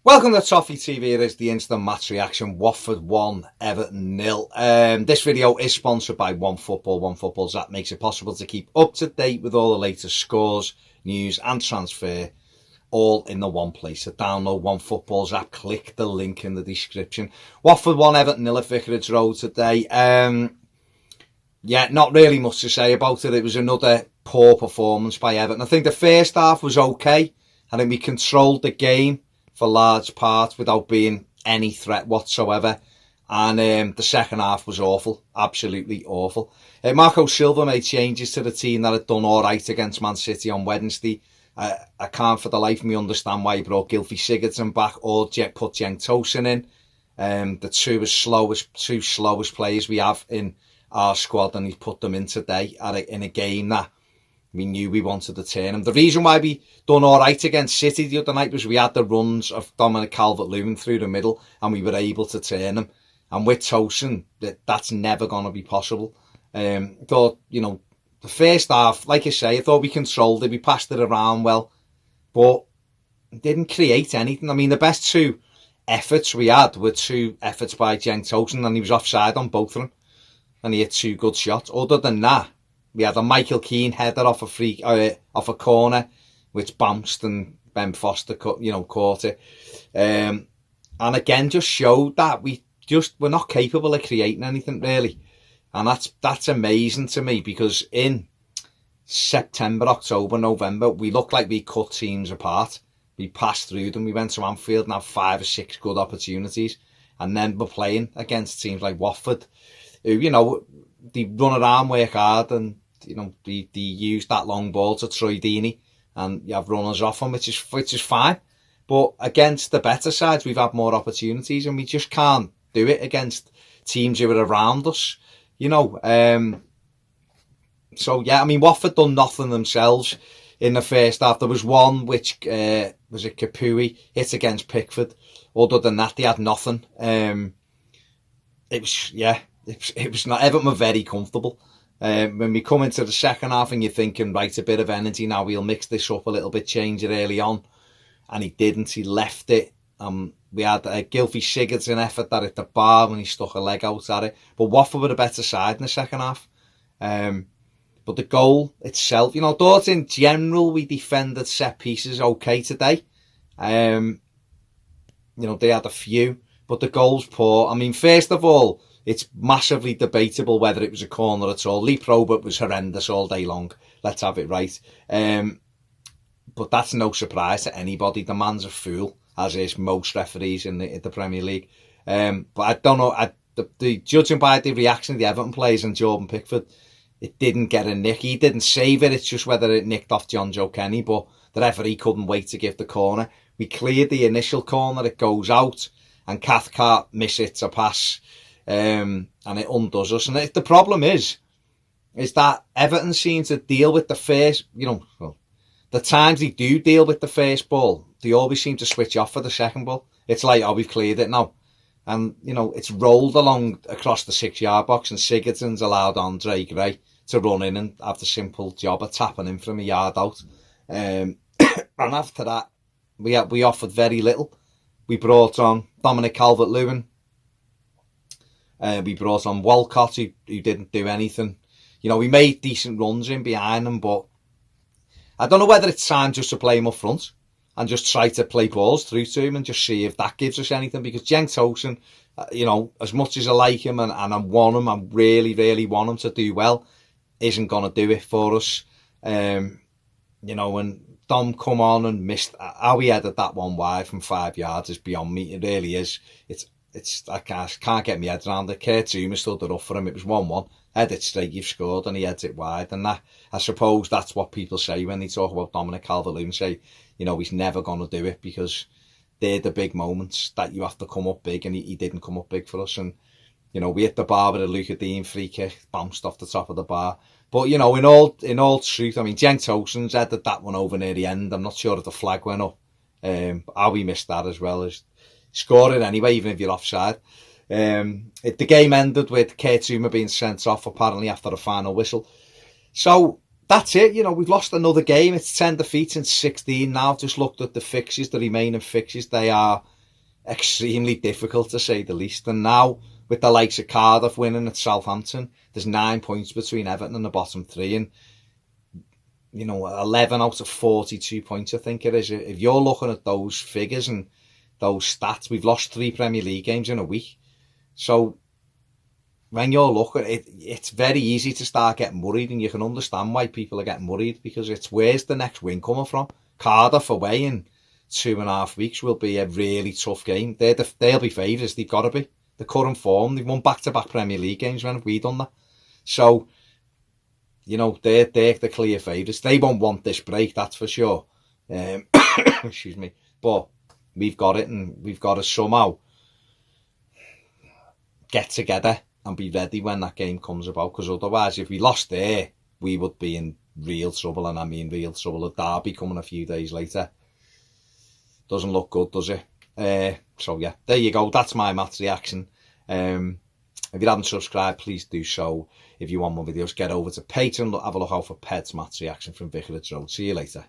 Welcome to Toffee TV. It is the instant match reaction. Watford 1, Everton 0. This video is sponsored by OneFootball. OneFootball's app makes it possible to keep up to date with all the latest scores, news and transfer, all in the one place. To download OneFootball's app, click the link in the description. Watford 1, Everton 0 at Vicarage Road today. Yeah, not really much to say about it. It was another poor performance by Everton. I think the first half was okay. I think we controlled the game for large parts without being any threat whatsoever. And the second half was awful, absolutely awful. Marco Silva made changes to the team that had done all right against Man City on Wednesday. I can't for the life of me understand why he brought Gylfi Sigurdsson back or put Cenk Tosun in. The two slowest players we have in our squad, and he's put them in today in a game that we knew we wanted to turn them. The reason why we done all right against City the other night was we had the runs of Dominic Calvert-Lewin through the middle and we were able to turn them. And with Tosun, that's never going to be possible. Thought, the first half, like I say, I thought we controlled it. We passed it around well, but didn't create anything. I mean, the best two efforts we had were two efforts by Cenk Tosun, and he was offside on both of them. And he hit two good shots. Other than that, we had a Michael Keane header off a corner, which bounced and Ben Foster caught it. And again, just showed that we're not capable of creating anything really. And that's amazing to me, because in September, October, November, we looked like we cut teams apart. We passed through them. We went to Anfield and had 5 or 6 good opportunities. And then we're playing against teams like Watford, who, they run around, work hard, and they use that long ball to Troy Deeney, and you have runners off them, which is fine. But against the better sides, we've had more opportunities, and we just can't do it against teams who are around us. So yeah, I mean, Watford done nothing themselves in the first half. There was one which was a Capuy hit against Pickford. Other than that, they had nothing. It was not. Everton were very comfortable. When we come into the second half and you're thinking, right, a bit of energy now, we'll mix this up a little bit, change it early on. And he didn't, he left it. We had a Gylfi Sigurdsson effort that hit the bar when he stuck a leg out at it. But Watford were the better side in the second half. But the goal itself, thought in general we defended set pieces okay today. They had a few, but the goal's poor. I mean, first of all, it's massively debatable whether it was a corner at all. Lee Probert was horrendous all day long. Let's have it right. But that's no surprise to anybody. The man's a fool, as is most referees in the Premier League. But I don't know. Judging by the reaction of the Everton players and Jordan Pickford, it didn't get a nick. He didn't save it. It's just whether it nicked off John Joe Kenny. But the referee couldn't wait to give the corner. We cleared the initial corner. It goes out, and Cathcart misses a pass. And it undoes us. And the problem is that Everton seem to deal with the first, the times they do deal with the first ball, they always seem to switch off for the second ball. It's like, we've cleared it now. And, it's rolled along across the 6-yard box, and Sigurdsson's allowed Andre Gray to run in and have the simple job of tapping him from a yard out. And after that, we offered very little. We brought on Dominic Calvert-Lewin. We brought on Walcott, who didn't do anything. We made decent runs in behind them, but I don't know whether it's time just to play him up front and just try to play balls through to him and just see if that gives us anything. Because Cenk Tosun, as much as I like him and I want him, I really, really want him to do well, isn't going to do it for us. And Dom come on and missed. How he headed that one wide from 5 yards is beyond me. It really is. I can't get my head around it. Kurt Zouma stood it up for him. It was 1-1. Head it straight, you've scored, and he heads it wide. And that, I suppose that's what people say when they talk about Dominic Calvert-Lewin, say, he's never going to do it, because they're the big moments that you have to come up big, and he didn't come up big for us. And, we hit the bar with a Luca Dean free kick, bounced off the top of the bar. But, in all truth, I mean, Cenk Tosun's headed that one over near the end. I'm not sure if the flag went up. How we missed that as well as score it anyway, even if you're offside. The game ended with Kurt Zouma being sent off apparently after the final whistle. So that's it. We've lost another game. It's 10 defeats in 16 now. I've just looked at the fixtures, the remaining fixtures. They are extremely difficult to say the least. And now, with the likes of Cardiff winning at Southampton, there's 9 points between Everton and the bottom three, and 11 out of 42 points, I think it is. If you're looking at those figures and those stats, we've lost 3 Premier League games in a week. So when you're looking, it's very easy to start getting worried, and you can understand why people are getting worried, because it's where's the next win coming from? Cardiff away in 2.5 weeks will be a really tough game. They'll be favourites, they've got to be. The current form, they've won back-to-back Premier League games. When have we done that? So, they're the clear favourites. They won't want this break, that's for sure. Excuse me. But we've got it, and we've got to somehow get together and be ready when that game comes about, because otherwise, if we lost there, we would be in real trouble, and I mean real trouble. A derby coming a few days later doesn't look good, does it? So yeah, there you go. That's my match reaction. If you haven't subscribed, please do so. If you want more videos, get over to Patreon. Have a look out for Ped's match reaction from Vicarage Road. See you later.